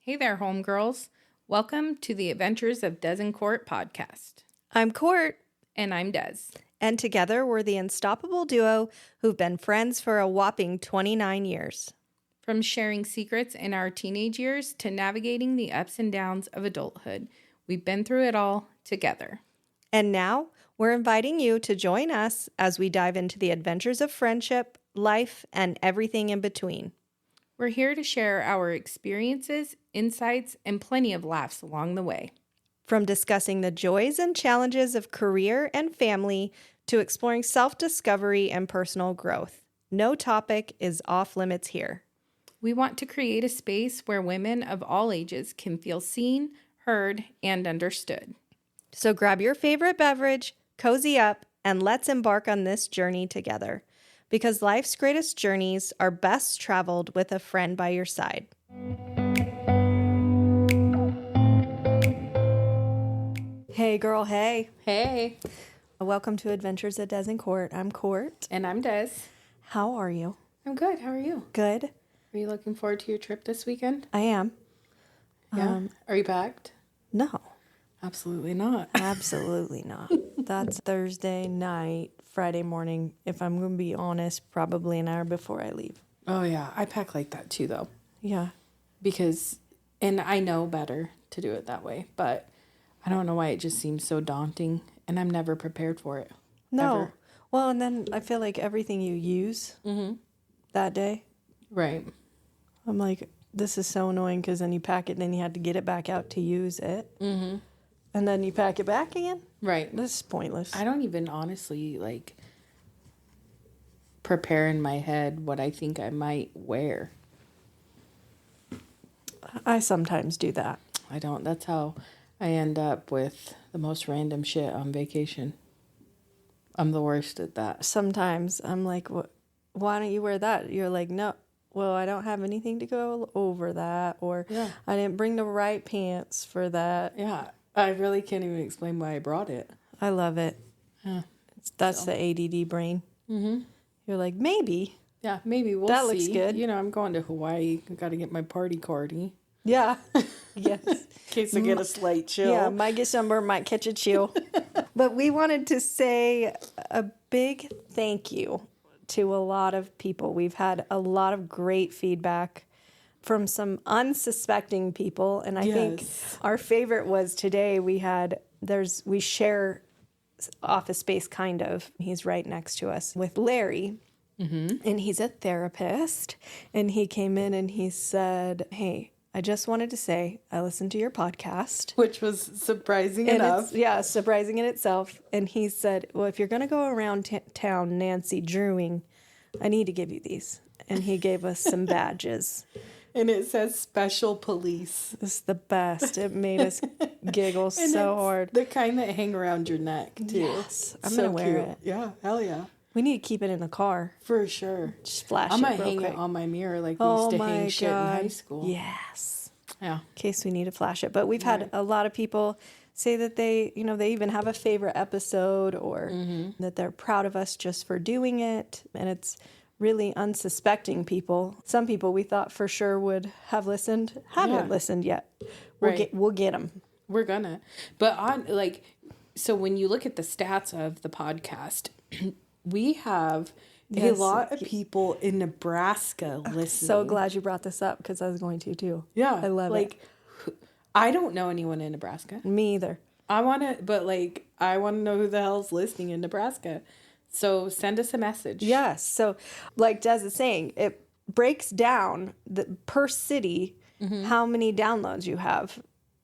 Hey there, homegirls. Welcome to the Adventures of Des and Court podcast. I'm Court. And I'm Des. And together we're the unstoppable duo who've been friends for a whopping 29 years. From sharing secrets in our teenage years to navigating the ups and downs of adulthood, we've been through it all together. And now we're inviting you to join us as we dive into the adventures of friendship, life, and everything in between. We're here to share our experiences, insights, and plenty of laughs along the way. From discussing the joys and challenges of career and family to exploring self-discovery and personal growth, no topic is off limits here. We want to create a space where women of all ages can feel seen, heard, and understood. So grab your favorite beverage, cozy up, and let's embark on this journey together. Because life's greatest journeys are best traveled with a friend by your side. Hey, girl, hey. Hey. Welcome to Adventures at Des and Court. I'm Court. And I'm Des. How are you? I'm good. How are you? Good. Are you looking forward to your trip this weekend? I am. Yeah. Are you packed? No. Absolutely not. Absolutely not. That's Thursday night, Friday morning. If I'm going to be honest, probably an hour before I leave. Oh, yeah. I pack like that too, though. Yeah. Because, and I know better to do it that way, but I don't know why it just seems so daunting, and I'm never prepared for it. No. Ever. Well, and then I feel like everything you use that day. Right. I'm like, this is so annoying because then you pack it and then you had to get it back out to use it. Mm-hmm. And then you pack it back again. Right. This is pointless. I don't even honestly, prepare in my head what I think I might wear. I sometimes do that. I don't. That's how I end up with the most random shit on vacation. I'm the worst at that. Sometimes I'm like, why don't you wear that? You're like, no. Well, I don't have anything to go over that. Or I didn't bring the right pants for that. Yeah. I really can't even explain why I brought it. I love it. Yeah. That's the ADD brain. Mm-hmm. You're like, maybe. Yeah, maybe we'll that see. Looks good. You know, I'm going to Hawaii. I got to get my party cardy. Yeah. Yes. In case I get a slight chill. Yeah, might get sunburn, might catch a chill. But we wanted to say a big thank you to a lot of people. We've had a lot of great feedback from some unsuspecting people. And I think our favorite was today we share office space kind of. He's right next to us with Larry. Mm-hmm. And he's a therapist. And he came in and he said, hey, I just wanted to say I listened to your podcast. Which was surprising enough. Surprising in itself. And he said, well, if you're going to go around town Nancy Drewing, I need to give you these. And he gave us some badges. And it says special police. It's the best. It made us giggle so hard. The kind that hang around your neck, too. Yes. I'm going to wear it. Yeah, hell yeah. We need to keep it in the car. For sure. Just flash I'm it going to hang quick. it on my mirror like we used to hang shit in high school. Yes. Yeah. In case we need to flash it. But we've had a lot of people say that they even have a favorite episode or that they're proud of us just for doing it. And it's really unsuspecting people. Some people we thought for sure would have listened, haven't listened yet. We'll get them. We're gonna. But so when you look at the stats of the podcast, we have a lot of people in Nebraska listening. So glad you brought this up because I was going to too. Yeah. I love it. I don't know anyone in Nebraska. Me either. I want to know who the hell's listening in Nebraska. So send us a message. Yes. So like Des is saying, it breaks down per city how many downloads you have.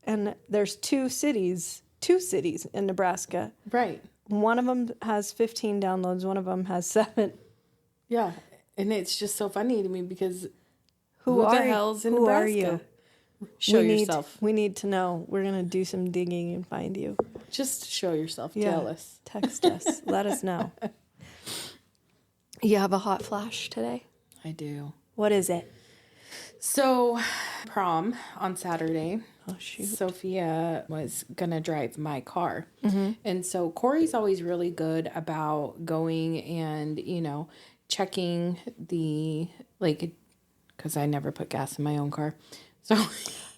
And there's two cities in Nebraska. Right. One of them has 15 downloads. One of them has 7. Yeah. And it's just so funny to me because who the hell's in Nebraska? Are you? Show yourself. We need to know. We're going to do some digging and find you. Just show yourself. Tell us. Text us. Let us know. You have a hot flash today? I do. What is it? So, prom on Saturday. Oh, shoot. Sophia was going to drive my car. Mm-hmm. And so Corey's always really good about going and, checking the, because I never put gas in my own car. So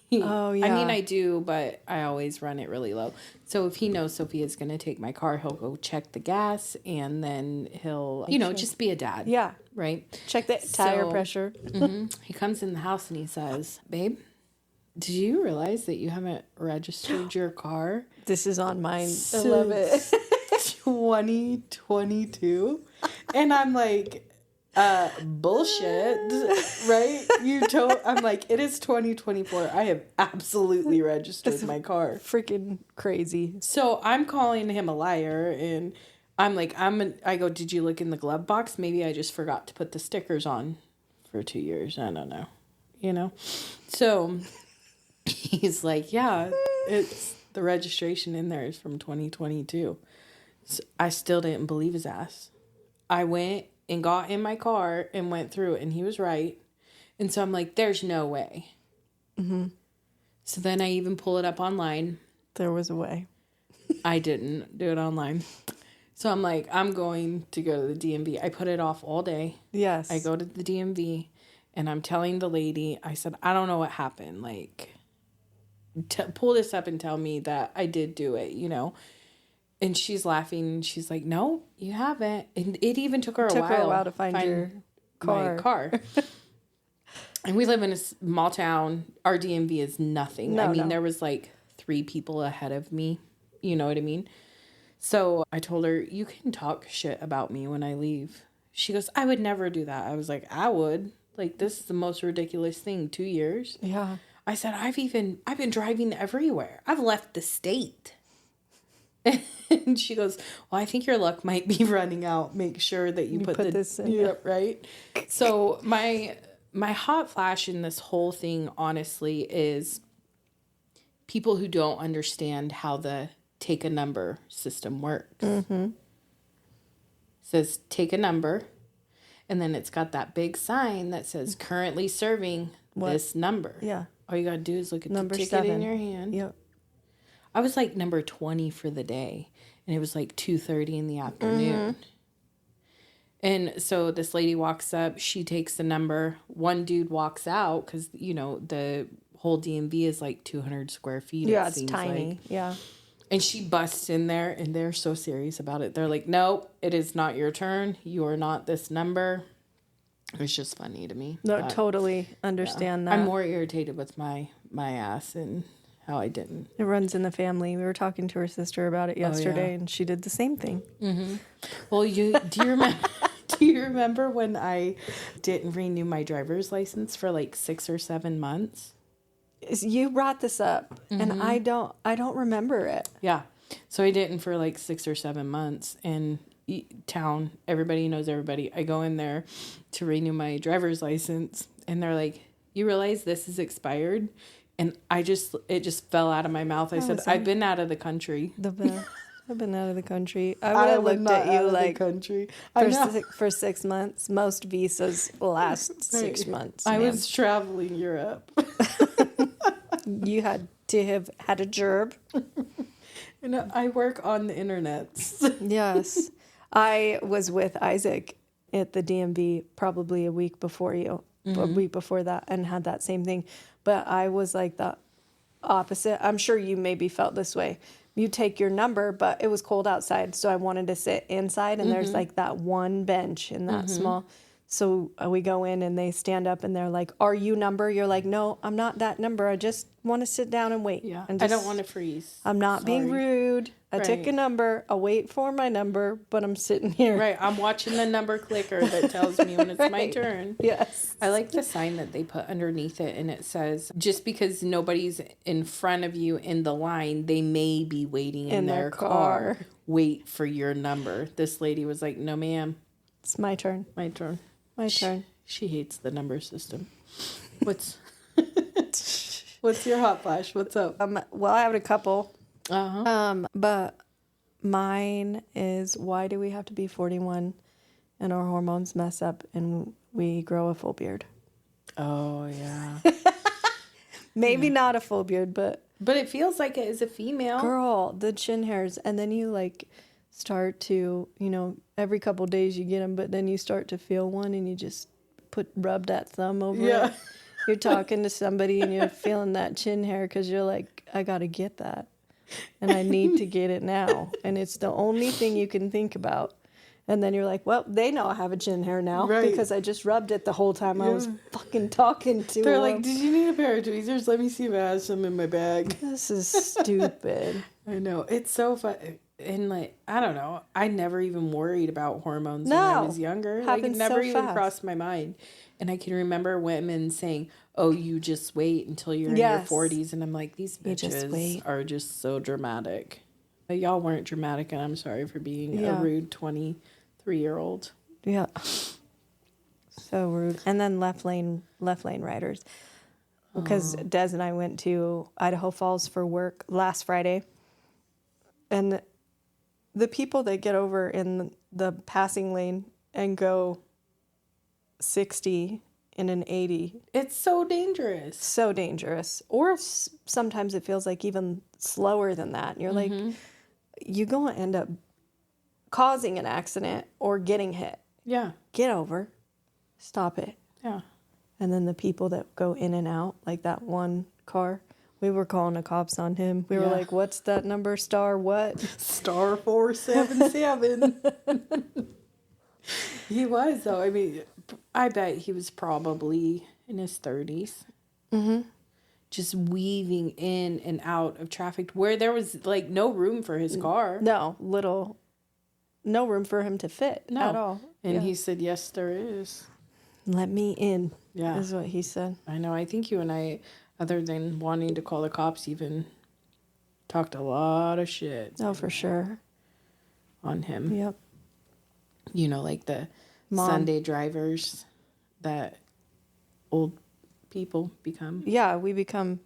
Oh, yeah. I mean, I do, but I always run it really low. So if he knows Sophia's going to take my car, he'll go check the gas, and then he'll, just be a dad. Yeah. Right? Check the tire pressure. He comes in the house and he says, babe, did you realize that you haven't registered your car? This is on mine. I love it. 2022. And I'm like, bullshit, right? I'm like, it is 2024. I have absolutely registered my car. Freaking crazy. So I'm calling him a liar, and I'm like, I go, did you look in the glove box? Maybe I just forgot to put the stickers on for 2 years. I don't know, So he's like, yeah, it's the registration in there is from 2022. So I still didn't believe his ass. I went and got in my car and went through it, and he was right. And so I'm like, there's no way. Mm-hmm. So then I even pull it up online. There was a way. I didn't do it online. So I'm like, I'm going to go to the DMV. I put it off all day. Yes. I go to the DMV, and I'm telling the lady, I said, I don't know what happened. Like, pull this up and tell me that I did do it, And she's laughing. She's like, no, you haven't. And it even took her a while to find your car. My car. And we live in a small town. Our DMV is nothing. There was like 3 people ahead of me. You know what I mean? So I told her, you can talk shit about me when I leave. She goes, I would never do that. I was like, I would. Like, this is the most ridiculous thing. 2 years. Yeah. I said, I've been driving everywhere. I've left the state. And she goes, well, I think your luck might be running out. Make sure that you put this in. Yep, right? So my hot flash in this whole thing, honestly, is people who don't understand how the take a number system works. Mm-hmm. It says take a number, and then it's got that big sign that says currently serving this number. Yeah. All you got to do is look at number the ticket 7 in your hand. Yep. I was like number 20 for the day, and it was like 2:30 in the afternoon. Mm-hmm. And so this lady walks up, she takes the number. One dude walks out because, the whole DMV is like 200 square feet. Yeah, it's tiny. Like. Yeah. And she busts in there, and they're so serious about it. They're like, no, it is not your turn. You are not this number. It was just funny to me. No, totally understand that. I'm more irritated with my ass and how I didn't. It runs in the family. We were talking to her sister about it yesterday, and she did the same thing. Mm-hmm. Well, do you remember? Do you remember when I didn't renew my driver's license for like 6 or 7 months? You brought this up, mm-hmm. and I don't remember it. Yeah, so I didn't for like 6 or 7 months, and town, everybody knows everybody. I go in there to renew my driver's license, and they're like, "You realize this is expired?" And it just fell out of my mouth. I said, I've been out of the country. I've been out of the country. I would have looked at you like country. For 6 months. Most visas last 6 months. I was traveling Europe. You had to have had a job. I work on the internet. Yes. I was with Isaac at the DMV probably a week before you. Mm-hmm. A week before that, and had that same thing. But I was like the opposite. I'm sure you maybe felt this way. You take your number, but it was cold outside, so I wanted to sit inside, and mm-hmm. there's like that one bench in that mm-hmm. small. So we go in, and they stand up, and they're like, "Are you number?" You're like, "No, I'm not that number. I just want to sit down and wait." Yeah, and I don't want to freeze. I'm not being rude. I took a number. I'll wait for my number, but I'm sitting here. Right. I'm watching the number clicker that tells me when it's my turn. Yes. I like the sign that they put underneath it, and it says, just because nobody's in front of you in the line, they may be waiting in their car. Wait for your number. This lady was like, no, ma'am. It's my turn. My turn. My turn. She hates the number system. What's your hot flash? What's up? Well, I have a couple. Uh-huh. But mine is, why do we have to be 41 and our hormones mess up and we grow a full beard? Oh, yeah. Maybe not a full beard, but it feels like it as a female. Girl, the chin hairs. And then you like start to, every couple days you get them, but then you start to feel one and you just rub that thumb over it. You're talking to somebody and you're feeling that chin hair because you're like, I got to get that. And I need to get it now. And it's the only thing you can think about. And then you're like, well, they know I have a chin hair now because I just rubbed it the whole time I was fucking talking to They're them. like, did you need a pair of tweezers? Let me see if I have some in my bag. This is stupid. I know. It's so fun. And like, I don't know. I never even worried about hormones when No. I was younger. Like, it Happens never so even fast. crossed my mind. And I can remember women saying, oh, you just wait until you're in your Yes. 40s. And I'm like, these You just bitches wait. are just so dramatic. But y'all weren't dramatic, and I'm sorry for being a rude 23-year-old. Yeah. So rude. And then left lane riders. Because Des and I went to Idaho Falls for work last Friday. And the people that get over in the passing lane and go 60 in an 80. It's so dangerous. So dangerous. Or sometimes it feels like even slower than that. And you're like, you're going to end up causing an accident or getting hit. Yeah. Get over. Stop it. Yeah. And then the people that go in and out, like that one car, we were calling the cops on him. We were like, what's that number? Star what? Star 477. He was, though. I mean, I bet he was probably in his 30s. Mm-hmm. Just weaving in and out of traffic where there was, like, no room for his car. No room for him to fit at all. And he said, yes, there is. Let me in. Yeah. Is what he said. I know. I think you and I, other than wanting to call the cops, even talked a lot of shit. Oh, for sure. On him. Yep. You know, like the Sunday drivers that old people become. Yeah, we become...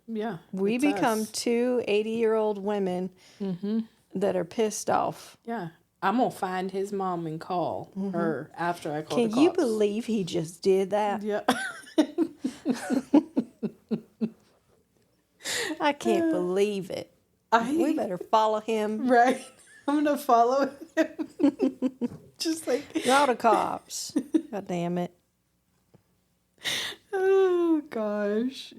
Yeah. We become us. 2 80-year-old women that are pissed off. Yeah. I'm going to find his mom and call her after I call the cops. Can you believe he just did that? Yeah. I can't believe it. We better follow him. Right. I'm going to follow him. Just like... Not the cops. God damn it. Oh, gosh.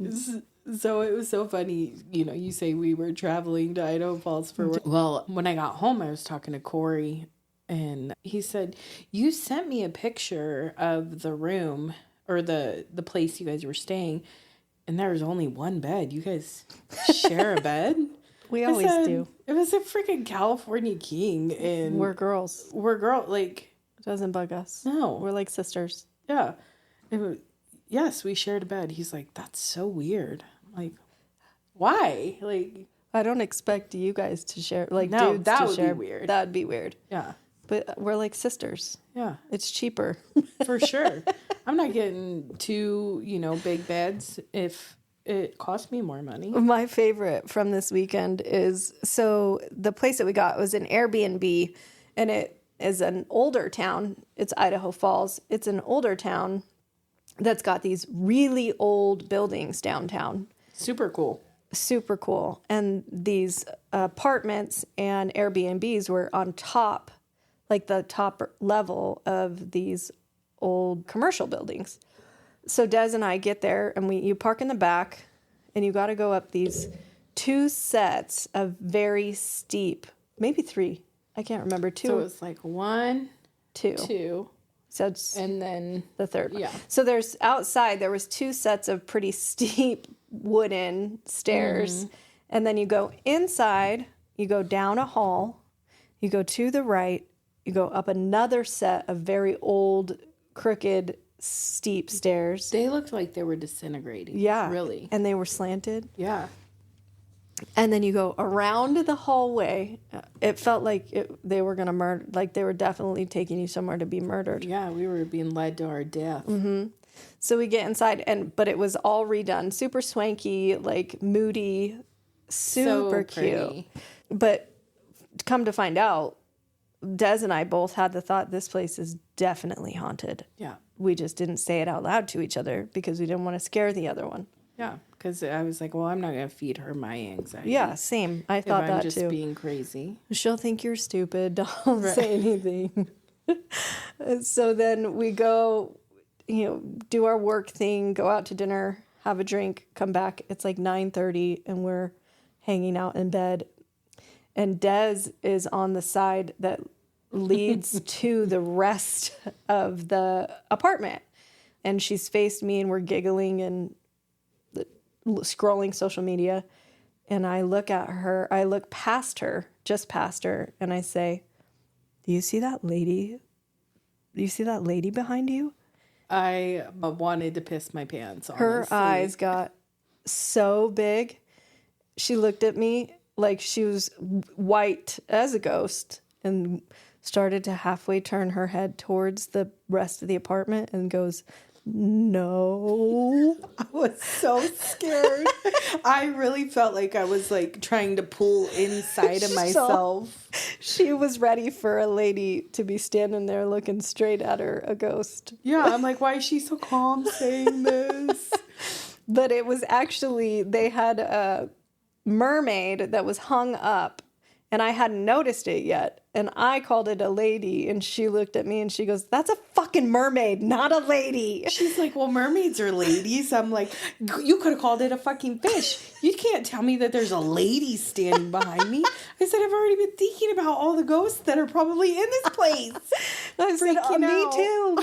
So it was so funny, you know, you say we were traveling to Idaho Falls for work. Well, when I got home, I was talking to Corey, and he said, you sent me a picture of the room, or the place you guys were staying, and there was only one bed. You guys share a bed? We always do. It was a freaking California king, and... We're girls. Like... It doesn't bug us. No. We're like sisters. Yeah. Yes, we shared a bed. He's like, that's so weird. Like, why? Like, I don't expect you guys to share, like, no, dudes that to would share. be weird. That would be weird. Yeah. But we're like sisters. Yeah. It's cheaper. For sure. I'm not getting 2, big beds if it costs me more money. My favorite from this weekend is, so the place that we got was an Airbnb, and it is an older town. It's Idaho Falls. It's an older town that's got these really old buildings downtown. Super cool. Super cool. And these apartments and Airbnbs were on top, like the top level of these old commercial buildings. So Des and I get there, and you park in the back, and you got to go up these 2 sets of very steep, maybe 3. I can't remember. 2. So it's like 1, 2. 2. So it's and then the third one. Yeah. So there's outside, there was 2 sets of pretty steep wooden stairs. And then you go inside, you go down a hall, you go to the right, you go up another set of very old, crooked, steep stairs. They looked like they were disintegrating. Yeah. Really. And they were slanted. Yeah. And then you go around the hallway. It felt like they were going to murder, like they were definitely taking you somewhere to be murdered. Yeah, we were being led to our death. So we get inside, but it was all redone. Super swanky, like moody, super cute. But come to find out, Des and I both had the thought this place is definitely haunted. Yeah. We just didn't say it out loud to each other because we didn't want to scare the other one. Yeah, because I was like, well, I'm not going to feed her my anxiety. Yeah, same. I thought that I'm just too. being crazy. She'll think you're stupid. Don't say anything. So then we go do our work thing, go out to dinner, have a drink, come back. It's like 9:30 and we're hanging out in bed. And Des is on the side that leads to the rest of the apartment. And she's faced me and we're giggling and scrolling social media. And I look at her, I look past her, just past her, and I say, do you see that lady? Do you see that lady behind you? I wanted to piss my pants, honestly. Her eyes got so big. She looked at me like she was white as a ghost and started to halfway turn her head towards the rest of the apartment and goes, no. I was so scared. I really felt like I was like trying to pull inside of myself. She was ready for a lady to be standing there looking straight at her, a ghost. Yeah, I'm like, why is she so calm saying this? But it was actually, they had a mermaid that was hung up and I hadn't noticed it yet. And I called it a lady and she looked at me and she goes, that's a fucking mermaid, not a lady. She's like, well, mermaids are ladies. I'm like, you could have called it a fucking fish. You can't tell me that there's a lady standing behind me. I said, I've already been thinking about all the ghosts that are probably in this place. I said,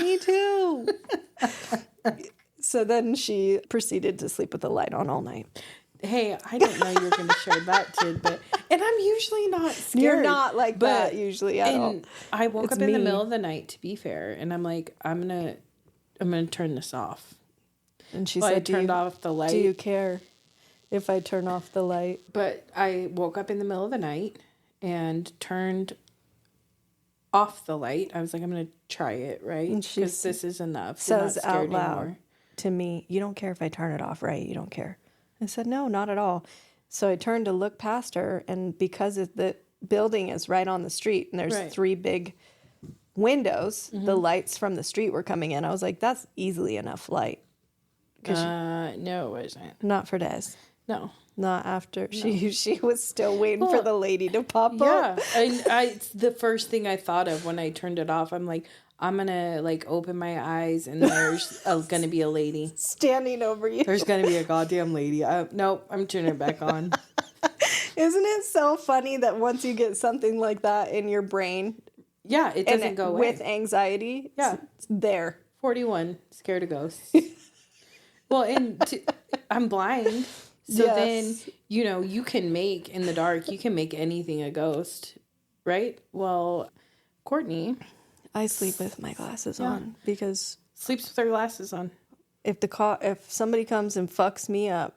me too. So then she proceeded to sleep with the light on all night. Hey, I didn't know you were going to share that tidbit. And I'm usually not scared. You're not like that usually at all. I woke up in the middle of the night, to be fair, and I'm like, I'm gonna turn this off. And she said, I turned off the light. Do you care if I turn off the light? But I woke up in the middle of the night and turned off the light. I was like, I'm gonna try it, right? Because this is enough. Says out loud to me, you don't care if I turn it off, right? You don't care. I said, no, not at all. So I turned to look past her, and because the building is right on the street, and there's 3 big windows, the lights from the street were coming in. I was like, that's easily enough light. No, it wasn't. Not for Des. No. Not after. No. She was still waiting for the lady to pop up. Yeah. It's the first thing I thought of when I turned it off. I'm like, I'm going to like open my eyes and there's going to be a lady. Standing over you. There's going to be a goddamn lady. Nope, I'm turning it back on. Isn't it so funny that once you get something like that in your brain. Yeah, it doesn't go away. With anxiety. Yeah. It's there. 41, scared of ghosts. Well, I'm blind. So then, you can make, in the dark, you can make anything a ghost, right? Well, Courtney. I sleep with my glasses on because... Sleeps with her glasses on. If somebody comes and fucks me up...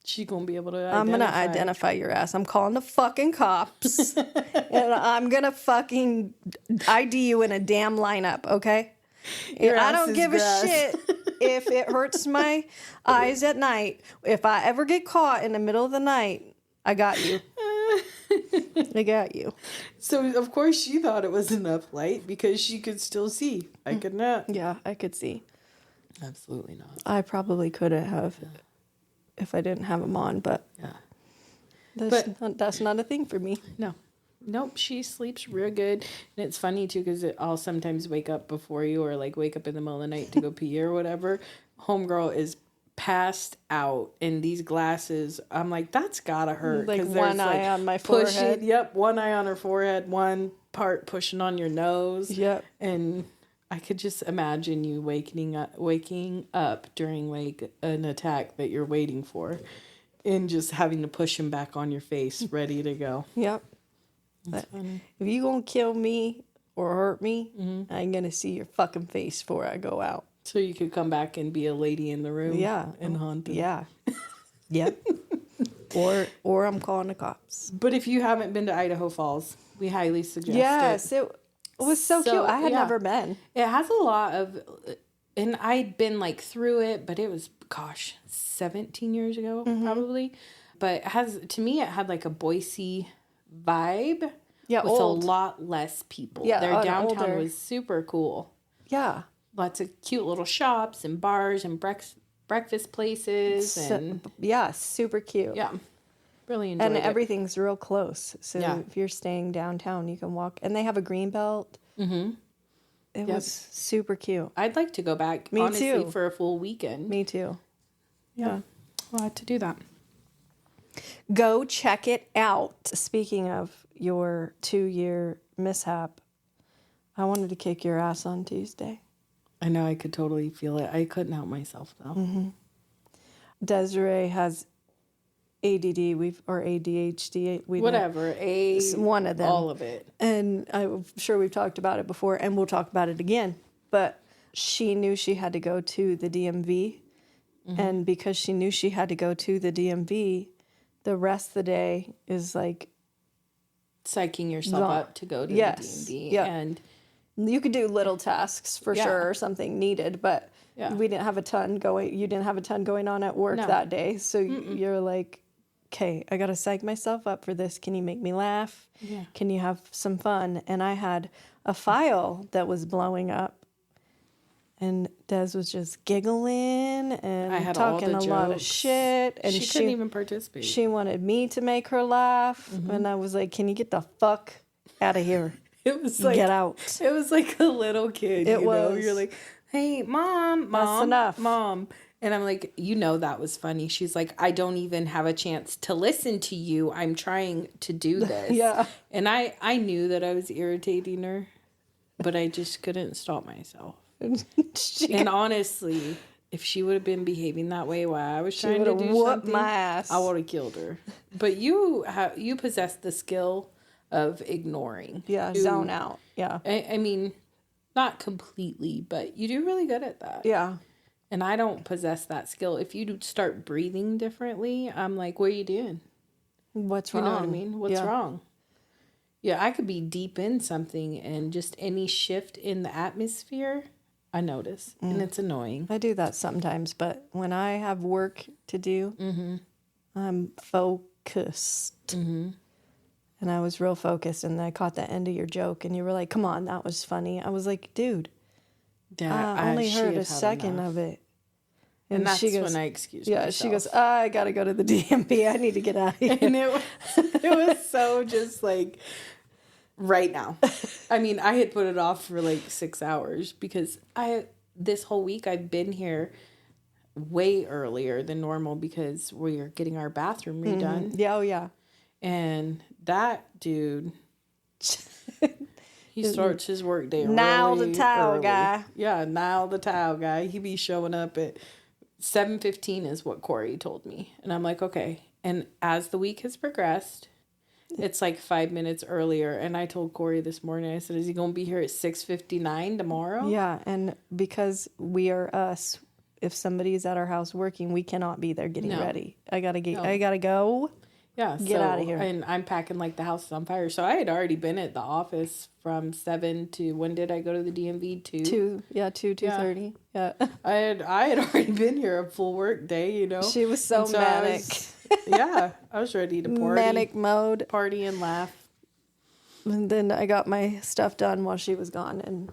She's going to be able to identify. I'm going to identify your ass. I'm calling the fucking cops. And I'm going to fucking ID you in a damn lineup, okay? I don't give a shit if it hurts my eyes at night. If I ever get caught in the middle of the night, I got you. I got you. So, of course, she thought it was enough light because she could still see. I could not. Yeah, I could see. Absolutely not. I probably could have if I didn't have them on, but that's not a thing for me. No. Nope, she sleeps real good. And it's funny, too, because I'll sometimes wake up before you or, like, wake up in the middle of the night to go pee or whatever. Homegirl is passed out in these glasses. I'm like, that's gotta hurt. Like one eye on my forehead. Yep, one eye on her forehead, one part pushing on your nose. Yep. And I could just imagine you waking up during, like, an attack that you're waiting for. And just having to push him back on your face, ready to go. Yep. If you gonna kill me or hurt me, I'm gonna see your fucking face before I go out. So you could come back and be a lady in the room. Yeah. And haunt him. Yeah. Yep. Or I'm calling the cops. But if you haven't been to Idaho Falls, we highly suggest it. It was so cute. I had never been. It has a lot of, and I'd been like through it, but it was, 17 years ago, probably. But to me, it had like a Boise vibe. Yeah, with a lot less people. Yeah, their downtown was super cool. Yeah. Lots of cute little shops and bars and breakfast places. Super cute. Yeah. Really enjoyed it. And everything's real close. So if you're staying downtown, you can walk. And they have a green belt. It was super cute. I'd like to go back, Me honestly, too. for a full weekend. Me too. Yeah. I'll have to do that. Go check it out. Speaking of your 2-year mishap, I wanted to kick your ass on Tuesday. I know, I could totally feel it. I couldn't help myself, though. Mm-hmm. Desiree has ADD, or ADHD. Whatever. One of them. All of it. And I'm sure we've talked about it before, and we'll talk about it again. But she knew she had to go to the DMV. Mm-hmm. And because she knew she had to go to the DMV, the rest of the day is like psyching yourself up to go to the DMV. Yeah. And you could do little tasks for sure, or something needed, but we didn't have a ton going. You didn't have a ton going on at work that day. So you're like, okay, I got to psych myself up for this. Can you make me laugh? Yeah. Can you have some fun? And I had a file that was blowing up. And Des was just giggling and talking a lot of shit. And she couldn't even participate. She wanted me to make her laugh. Mm-hmm. And I was like, can you get the fuck out of here? It was like, get out. It was like a little kid. It was. Know? You're like, hey, mom. That's enough. Mom. And I'm like, that was funny. She's like, I don't even have a chance to listen to you. I'm trying to do this. Yeah. And I knew that I was irritating her, but I just couldn't stop myself. And honestly, if she would have been behaving that way while I was trying to do something, my ass. I would have killed her. But you possess the skill of ignoring. Yeah, zone out. Yeah. I mean, not completely, but you do really good at that. Yeah. And I don't possess that skill. If you start breathing differently, I'm like, what are you doing? What's wrong? You know what I mean? What's wrong? Yeah, I could be deep in something and just any shift in the atmosphere, I notice. And it's annoying. I do that sometimes, but when I have work to do, I'm focused. Mm-hmm. And I was real focused, and I caught the end of your joke, and you were like, come on, that was funny. I was like, dude, I only heard a second of it. And that's she goes, when I excused myself. She goes, I got to go to the DMV. I need to get out of here. And it was so just like right now. I mean, I had put it off for like 6 hours because this whole week I've been here way earlier than normal because we're getting our bathroom redone. Mm-hmm. Yeah, oh yeah. And that dude, he starts his work day Nile really the towel early. guy. Yeah, Nile the towel guy. He be showing up at 7:15 is what Corey told me. And I'm like, okay. And as the week has progressed, it's like 5 minutes earlier. And I told Corey this morning, I said, is he going to be here at 6:59 tomorrow? Yeah, and because we are us, if somebody's at our house working, we cannot be there getting ready. I gotta go. Yeah, get out of here. And I'm packing like the house is on fire. So I had already been at the office from 7 to, when did I go to the DMV? 2? 2:30. Yeah. I had already been here a full work day, you know. She was so manic. I was ready to party. Manic mode. Party and laugh. And then I got my stuff done while she was gone, and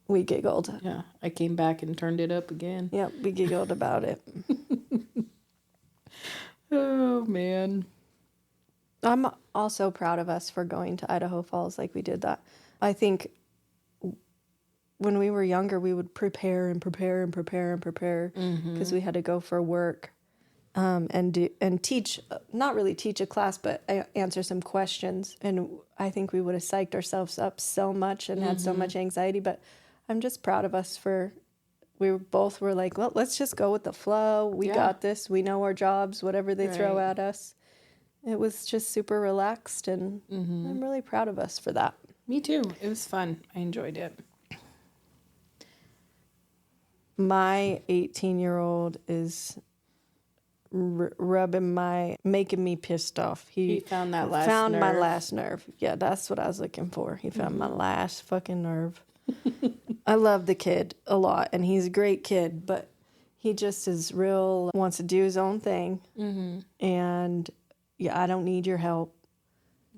we giggled. Yeah, I came back and turned it up again. Yep, we giggled about it. Oh, man. I'm also proud of us for going to Idaho Falls like we did that. I think when we were younger, we would prepare because we had to go for work and teach, not really teach a class, but answer some questions. And I think we would have psyched ourselves up so much and had so much anxiety. But I'm just proud of us we both were like, well, let's just go with the flow. We got this. We know our jobs, whatever they throw at us. It was just super relaxed, and I'm really proud of us for that. Me too. It was fun. I enjoyed it. My 18-year-old is making me pissed off. He found that last found nerve. my last nerve. Yeah, that's what I was looking for. He found my last fucking nerve. I love the kid a lot, and he's a great kid, but he just is wants to do his own thing. And I don't need your help.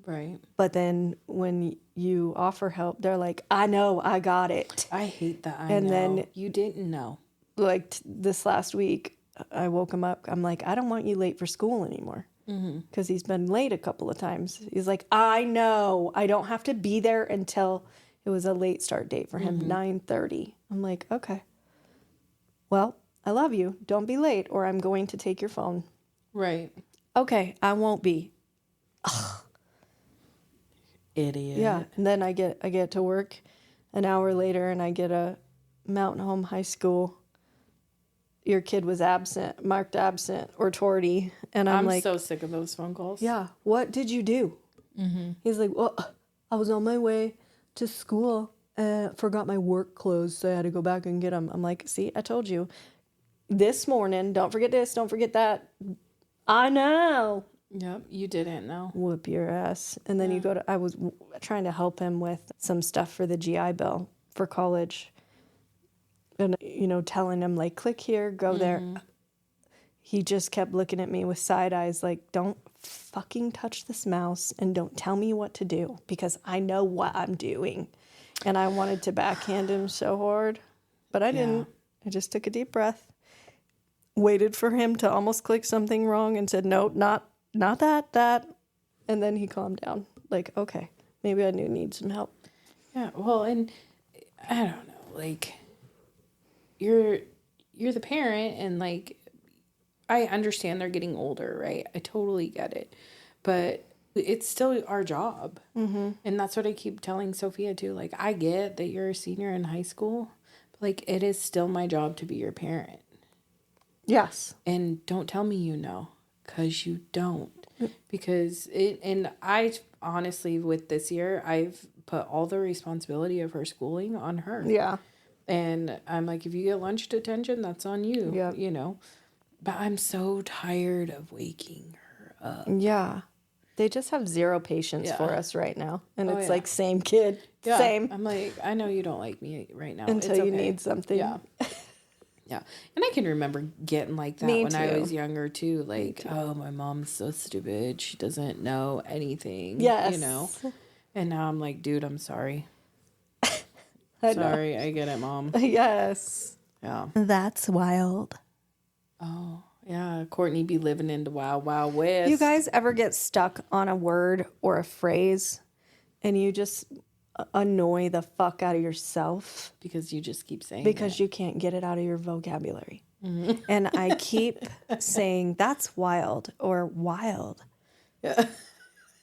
Right. But then when you offer help, they're like, I know, I got it. I hate that. And then you didn't know. Like this last week, I woke him up. I'm like, I don't want you late for school anymore. Because he's been late a couple of times. He's like, I know. I don't have to be there until It was a late start date for him, 9:30. I'm like, okay. Well, I love you. Don't be late or I'm going to take your phone. Right. Okay, I won't be. Idiot. Yeah. And then I get to work an hour later and I get a Mountain Home High School. Your kid was absent, marked absent or torty. And I'm like, so sick of those phone calls. yeah, what did you do? He's like, well, I was on my way to school and forgot my work clothes, so I had to go back and get them. I'm like, see, I told you. This morning, don't forget this, don't forget that. I know. Yep, you didn't know. Whoop your ass. And then I was trying to help him with some stuff for the GI Bill for college. And, telling him, like, click here, go there. He just kept looking at me with side eyes like, don't fucking touch this mouse and don't tell me what to do because I know what I'm doing. And I wanted to backhand him so hard, but I didn't. I just took a deep breath, waited for him to almost click something wrong and said, no, not that. And then he calmed down. Like, okay, maybe I do need some help. Yeah, well, and I don't know, like, you're the parent and, like, I understand they're getting older, right? I totally get it. But it's still our job. Mm-hmm. And that's what I keep telling Sophia, too. Like, I get that you're a senior in high school. But, like, it is still my job to be your parent. Yes. And don't tell me you know. Because you don't. Because and I, honestly, with this year, I've put all the responsibility of her schooling on her. Yeah. And I'm like, if you get lunch detention, that's on you. Yeah. But I'm so tired of waking her up. Yeah. They just have zero patience for us right now. And it's like, same kid. Yeah. Same. I'm like, I know you don't like me right now. Until you need something. Yeah. Yeah. And I can remember getting like that when I was younger, too. Like, oh, my mom's so stupid. She doesn't know anything. Yes. And now I'm like, dude, I'm sorry. Sorry, I get it, Mom. Yes. Yeah. That's wild. Oh, yeah. Courtney be living in the Wild Wild West. You guys ever get stuck on a word or a phrase and you just annoy the fuck out of yourself? Because you just keep saying Because you can't get it out of your vocabulary. Mm-hmm. And I keep saying, that's wild or wild. Yeah.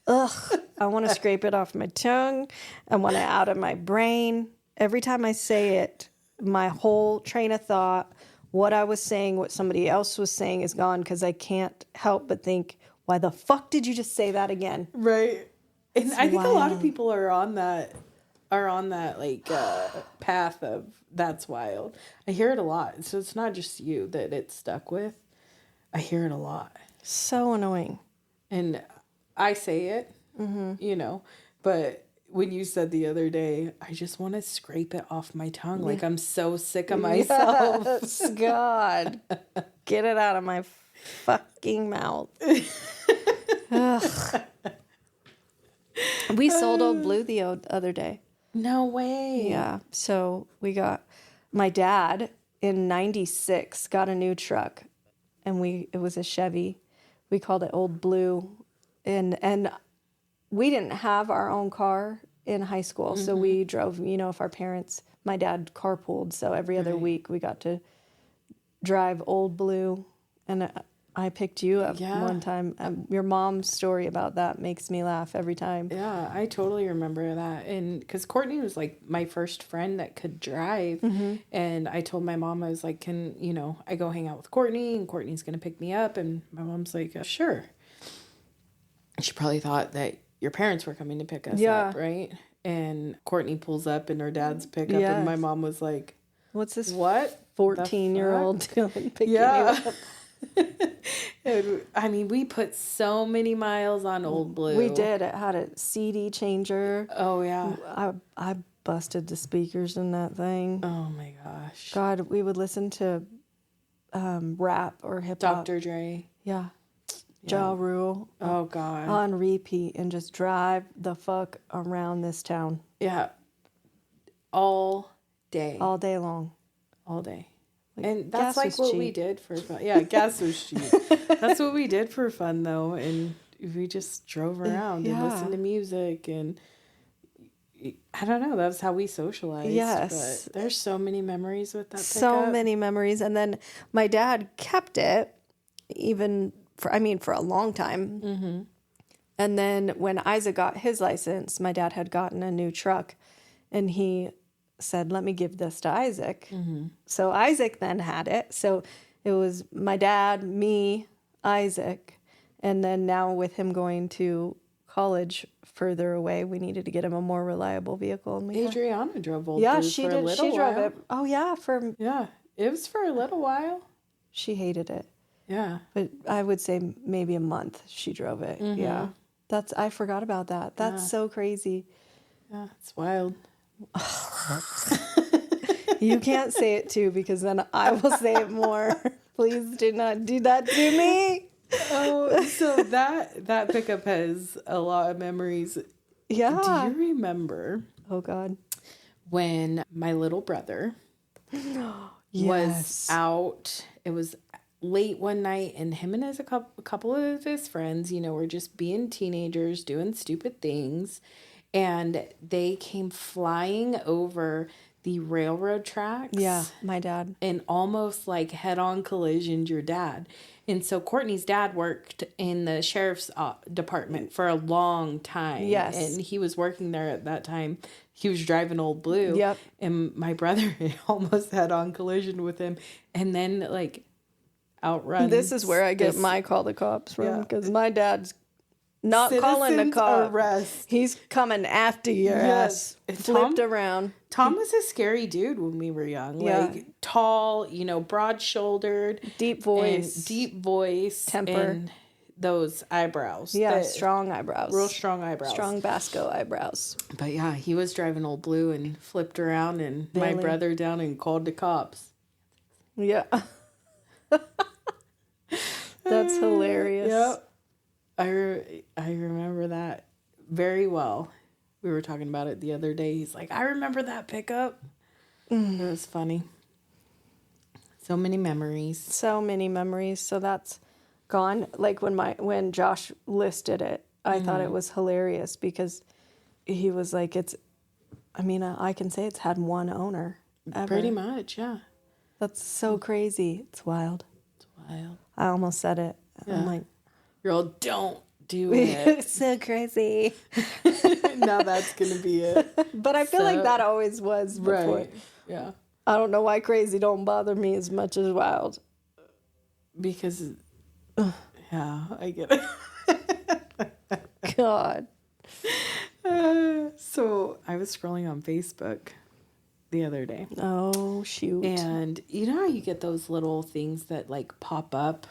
Ugh. I want to scrape it off my tongue. I want it out of my brain. Every time I say it, my whole train of thought, what I was saying, what somebody else was saying is gone because I can't help but think, why the fuck did you just say that again? Right. And I think a lot of people are on that like path of that's wild. I hear it a lot. So it's not just you that it's stuck with. I hear it a lot. So annoying. And I say it, but when you said the other day, I just want to scrape it off my tongue. Like I'm so sick of myself. Yes, God. Get it out of my fucking mouth. Ugh. We sold Old Blue the other day. No way. Yeah. So we got, my dad in 96 got a new truck and it was a Chevy. We called it Old Blue. And we didn't have our own car in high school. Mm-hmm. So we drove, if my dad carpooled. So every other week we got to drive Old Blue. And I picked you up one time. Your mom's story about that makes me laugh every time. Yeah, I totally remember that. And because Courtney was like my first friend that could drive. Mm-hmm. And I told my mom, I was like, I go hang out with Courtney and Courtney's going to pick me up. And my mom's like, sure. She probably thought that your parents were coming to pick us up, right? And Courtney pulls up in her dad's pickup. Yes. And my mom was like, what's this? What? 14-year-old doing picking you up? I mean, we put so many miles on Old Blue. We did. It had a CD changer. Oh, yeah. I busted the speakers in that thing. Oh, my gosh. God, we would listen to rap or hip-hop. Dr. Dre. Yeah. Ja Rule. Oh, God. On repeat and just drive the fuck around this town. Yeah. All day. All day long. All day. And that's like what we did for fun. Yeah, gas was cheap. That's what we did for fun, though. And we just drove around and listened to music. And I don't know. That's how we socialized. Yes. But there's so many memories with that So pickup. many memories. And then my dad kept it even for a long time. Mm-hmm. And then when Isaac got his license, my dad had gotten a new truck and he said, let me give this to Isaac. Mm-hmm. So Isaac then had it. So it was my dad, me, Isaac. And then now with him going to college further away, we needed to get him a more reliable vehicle. And Adriana drove Old yeah, Blue she for a did. little She drove while. it. Oh yeah, Yeah, it was for a little while. she hated it. Yeah. But I would say maybe a month she drove it. Mm-hmm. Yeah. I forgot about that. That's so crazy. Yeah, it's wild. You can't say it too because then I will say it more. Please do not do that to me. Oh, so that pickup has a lot of memories. Yeah. Do you remember Oh God. when my little brother was out? It was late one night, and him and a couple of his friends, were just being teenagers, doing stupid things, and they came flying over the railroad tracks. Yeah, my dad. And almost like head-on collisioned your dad. And so Courtney's dad worked in the sheriff's department for a long time. Yes. And he was working there at that time. He was driving Old Blue. Yep. And my brother almost head-on collision with him. And then, outruns. This is where I get my call the cops from because my dad's not calling the Citizens cops. arrest. He's coming after your ass. And Flipped around. Tom was a scary dude when we were young. Yeah. Tall, broad-shouldered. Deep voice. And deep voice. Temper. And those eyebrows. Yeah, strong eyebrows. Real strong eyebrows. Strong Basco eyebrows. But yeah, he was driving Old Blue and flipped around and my brother down and called the cops. Yeah. That's hilarious. Yep. I remember that very well. We were talking about it the other day. He's like, I remember that pickup. It was funny. So many memories. So many memories. So that's gone. Like when Josh listed it, I thought it was hilarious because he was like, I can say it's had one owner. Ever. Pretty much, yeah. That's so crazy. It's wild. It's wild. I almost said it. Yeah. I'm like, You're all, don't do it. it's so crazy. Now that's going to be it. But I feel like that always was before. Right. Yeah. I don't know why crazy don't bother me as much as wild. Because, yeah, I get it. God. So I was scrolling on Facebook the other day. Oh, shoot. And you know how you get those little things that pop up?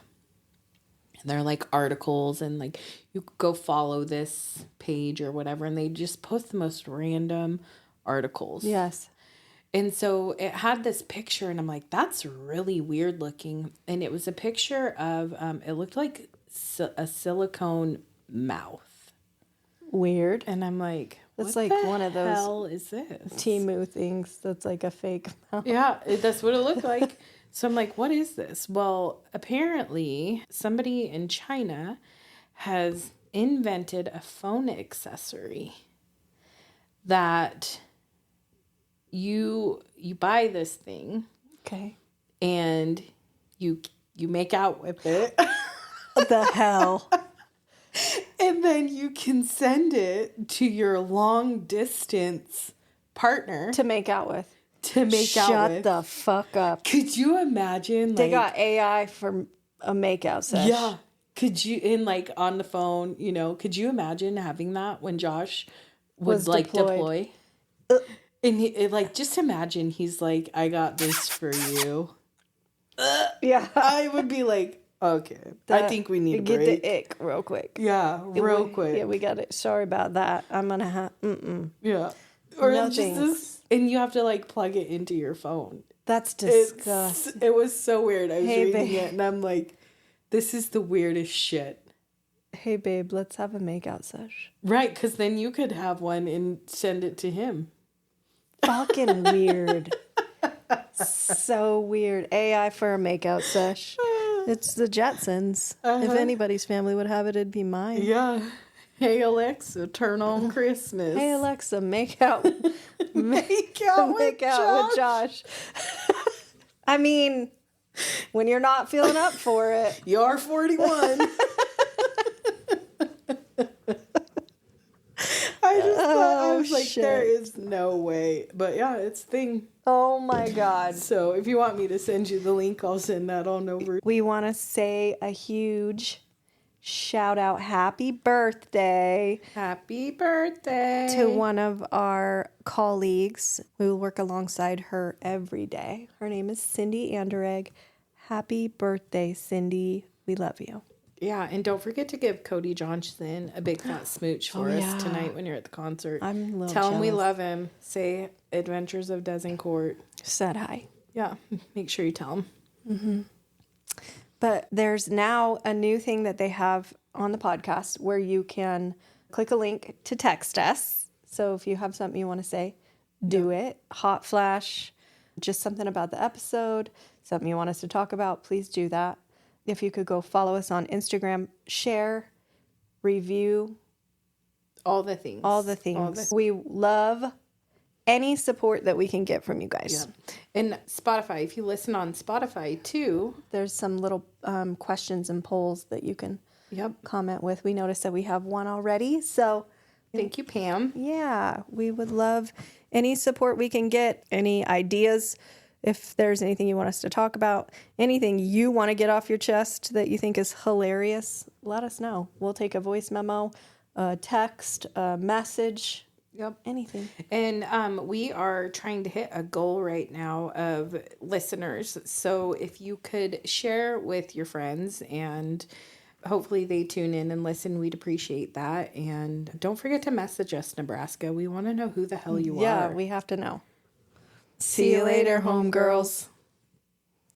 And they're articles and you go follow this page or whatever. And they just post the most random articles. Yes. And so it had this picture and I'm like, that's really weird looking. And it was a picture of, it looked like a silicone mouth. Weird. And I'm like, That's what like the one of those hell is this? Temu things that's like a fake mouth. Yeah, that's what it looked like. So I'm like, what is this? Well, apparently somebody in China has invented a phone accessory that you buy this thing. Okay. And you make out with it. What the hell? And then you can send it to your long distance partner To make out with. Shut the fuck up. Could you imagine? They got AI for a makeout session. Yeah. Could you on the phone? Could you imagine having that when Josh was deploy? And just imagine he's like, I got this for you. Yeah. I would be like, okay, I think we need a get break. the ick real quick. Yeah, real quick. Yeah, we got it. Sorry about that. I'm gonna have. Yeah. Or No just thanks. this, and you have to plug it into your phone. That's disgusting. It was so weird. I was reading babe. it, and I'm like, this is the weirdest shit. Hey babe, let's have a makeout sesh. Right, because then you could have one and send it to him. Fucking weird. So weird. AI for a makeout sesh. It's the Jetsons. If anybody's family would have it, it'd be mine. Yeah. Hey Alexa, turn on Christmas. Hey Alexa, make out Make out with Josh. I mean, when you're not feeling up for it. You're 41. I just thought, I was like, shit. there is no way. But yeah, it's a thing. Oh my God. So if you want me to send you the link, I'll send that on over. We want to say a huge shout out, happy birthday Happy birthday to one of our colleagues. We will work alongside her every day. Her name is Cindy Anderegg. Happy birthday, Cindy. We love you. Yeah, and don't forget to give Cody Johnson a big fat smooch for us tonight when you're at the concert. I'm a little Tell him we jealous. love him. Say Adventures of Desincourt. Said hi. Yeah, make sure you tell him. But there's now a new thing that they have on the podcast where you can click a link to text us. So if you have something you want to say, do it. Hot flash, just something about the episode, something you want us to talk about, please do that. If you could go follow us on Instagram, share, review, All the things. all the things. We love any support that we can get from you guys. Yeah. And Spotify, if you listen on Spotify too. There's some little questions and polls that you can comment with. We noticed that we have one already. So Thank you, Pam. yeah, we would love any support we can get, any ideas. If there's anything you want us to talk about, anything you want to get off your chest that you think is hilarious, let us know. We'll take a voice memo, a text, a message, anything. And we are trying to hit a goal right now of listeners. So if you could share with your friends and hopefully they tune in and listen, we'd appreciate that. And don't forget to message us, Nebraska. We want to know who the hell you are. Yeah, we have to know. See you later, homegirls.